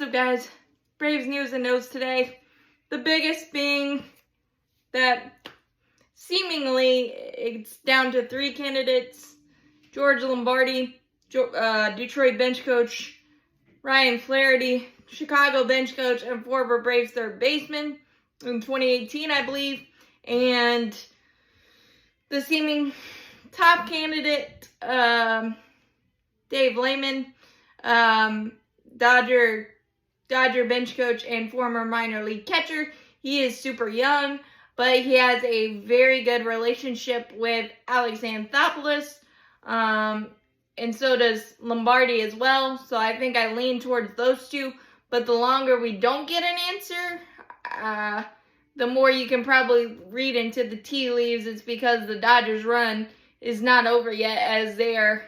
What's up, guys? Braves news and notes today. The biggest being that seemingly it's down to 3 candidates: George Lombardi, Detroit bench coach Ryan Flaherty, Chicago bench coach and former Braves third baseman in 2018, I believe, and the seeming top candidate, Dave Lehman, Dodger bench coach and former minor league catcher. He is super young, but he has a very good relationship with Alex Anthopoulos, and so does Lombardi as well. So I think I lean towards those two. But the longer we don't get an answer, the more you can probably read into the tea leaves. It's because the Dodgers' run is not over yet, as they are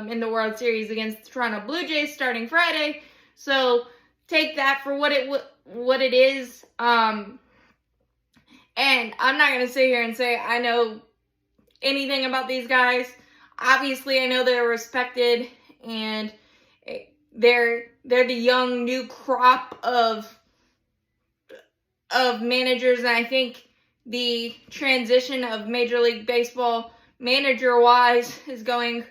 in the World Series against the Toronto Blue Jays starting Friday. So take that for what it is. And I'm not going to sit here and say I know anything about these guys. Obviously, I know they're respected, and they're the young new crop of managers, and I think the transition of Major League Baseball manager-wise is going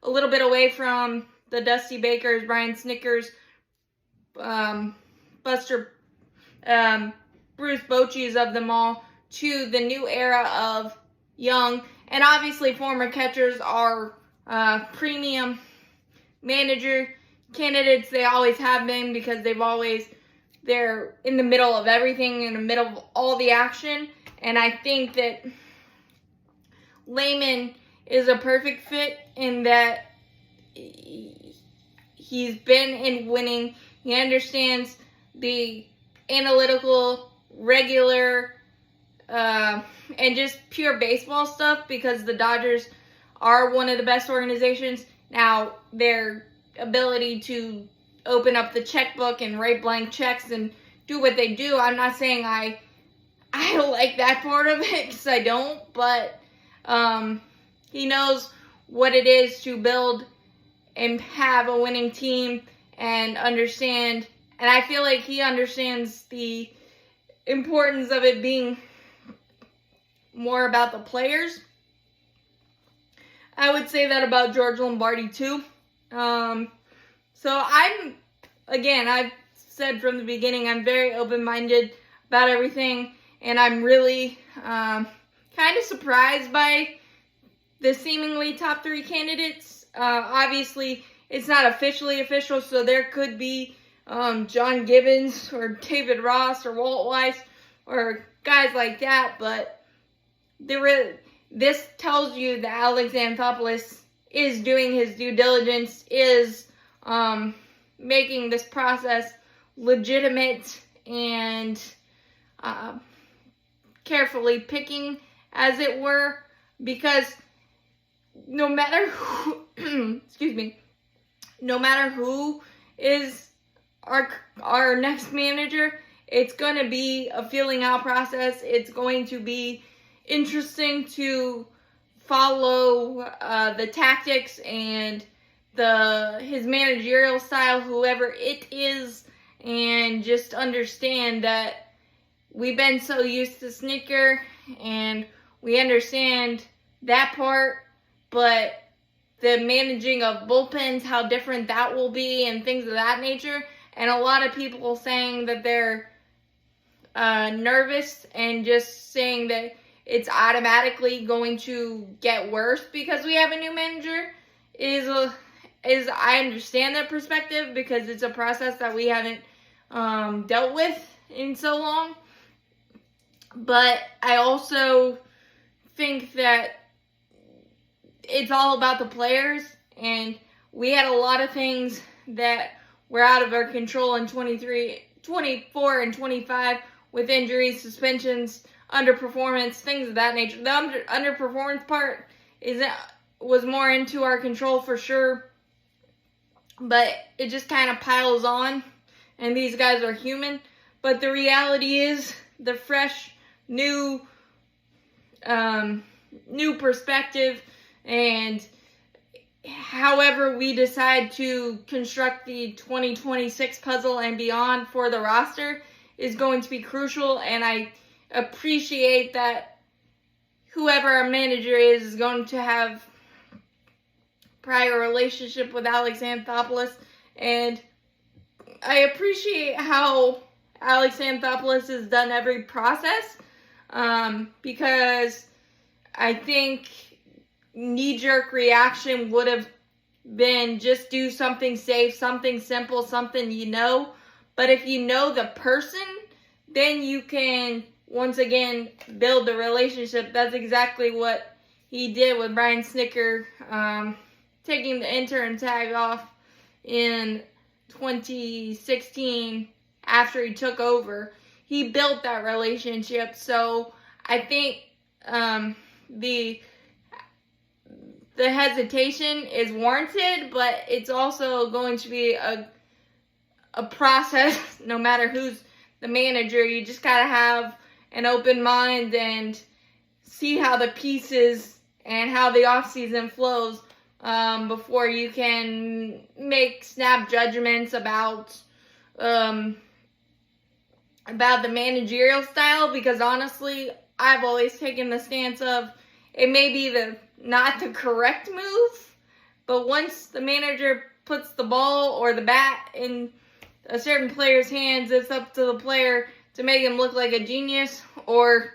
a little bit away from the Dusty Bakers, Brian Snickers, Buster, Bruce Bochy's of them all, to the new era of young, and obviously former catchers are premium manager candidates. They always have been, because they're in the middle of everything, in the middle of all the action. And I think that Lehman is a perfect fit in that he's been in winning. He understands the analytical, regular, and just pure baseball stuff, because the Dodgers are one of the best organizations. Now, their ability to open up the checkbook and write blank checks and do what they do, I'm not saying I like that part of it, because I don't, but he knows what it is to build and have a winning team and understand, and I feel like he understands the importance of it being more about the players. I would say that about George Lombardi too. So I've said from the beginning, I'm very open-minded about everything, and I'm really kind of surprised by the seemingly top 3 candidates. Obviously, it's not officially official, so there could be John Gibbons or David Ross or Walt Weiss or guys like that, but this tells you that Alex Anthopoulos is doing his due diligence, is making this process legitimate, and carefully picking, as it were, because no matter who, no matter who is our next manager, it's going to be a feeling out process. It's going to be interesting to follow the tactics and his managerial style, whoever it is, and just understand that we've been so used to Snicker, and we understand that part, but the managing of bullpens, how different that will be, and things of that nature. And a lot of people saying that they're nervous and just saying that it's automatically going to get worse because we have a new manager is I understand that perspective, because it's a process that we haven't dealt with in so long. But I also think that it's all about the players, and we had a lot of things that were out of our control in 23, 24, and 25 with injuries, suspensions, underperformance, things of that nature. The underperformance part was more into our control for sure, but it just kind of piles on, and these guys are human. But the reality is, the fresh, new perspective and however we decide to construct the 2026 puzzle and beyond for the roster is going to be crucial, and I appreciate that whoever our manager is going to have prior relationship with Alex Anthopoulos, and I appreciate how Alex Anthopoulos has done every process, because I think knee-jerk reaction would have been just do something safe, something simple, something you know. But if you know the person, then you can, once again, build the relationship. That's exactly what he did with Brian Snicker, taking the intern tag off in 2016 after he took over. He built that relationship. So I think the hesitation is warranted, but it's also going to be a process no matter who's the manager. You just gotta have an open mind and see how the pieces and how the offseason flows before you can make snap judgments about the managerial style, because honestly, I've always taken the stance of it may be not the correct move, but once the manager puts the ball or the bat in a certain player's hands, it's up to the player to make him look like a genius or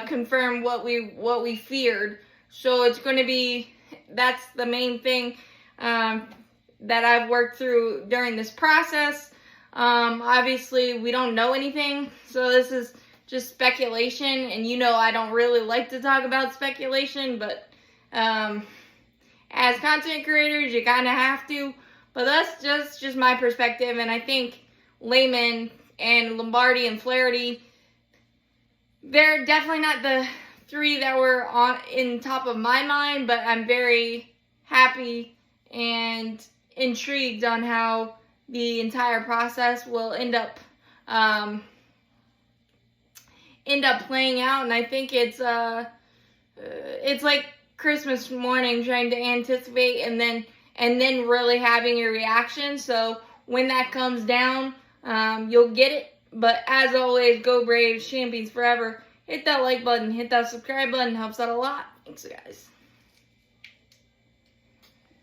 confirm what we feared. So it's going to be, that's the main thing that I've worked through during this process. Obviously, we don't know anything, so this is just speculation, and I don't really like to talk about speculation, but as content creators, you kind of have to. But that's just my perspective, and I think Layman and Lombardi and Flaherty, they're definitely not the three that were in top of my mind, but I'm very happy and intrigued on how the entire process will end up playing out. And I think it's like Christmas morning, trying to anticipate and then really having your reaction. So when that comes down, you'll get it. But as always, go Braves, champions forever. Hit that like button, hit that subscribe button, helps out a lot. Thanks, guys.